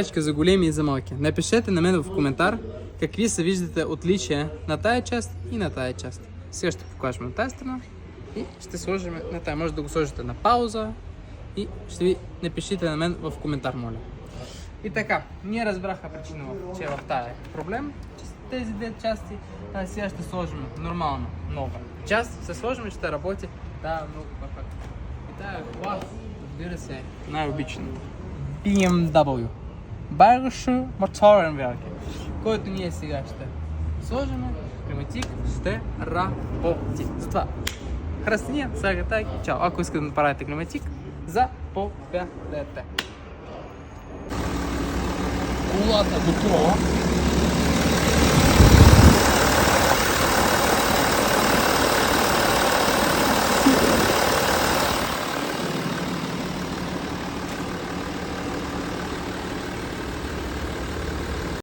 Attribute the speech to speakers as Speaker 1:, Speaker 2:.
Speaker 1: За големи и за малки. Напишете на мен в коментар какви се виждате отличия на тая част и на тая част. Сега ще покажем на тази страна и ще сложим на тая. Може да го сложите на пауза и ще ви напишите на мен в коментар, моля. И така, ние разбраха причина, че в тая е проблем, че тези две части. Сега ще сложим нормално нова част, се сложим и ще работи тая много перфектно. И тая кола, разбира се, най-обична BMW. Байерше моторен верки, който ние сега ще сложим, климатик ще работи. Затова, храстения, сега и чао. Ако искате да направите климатик, заповядайте. Колата готова.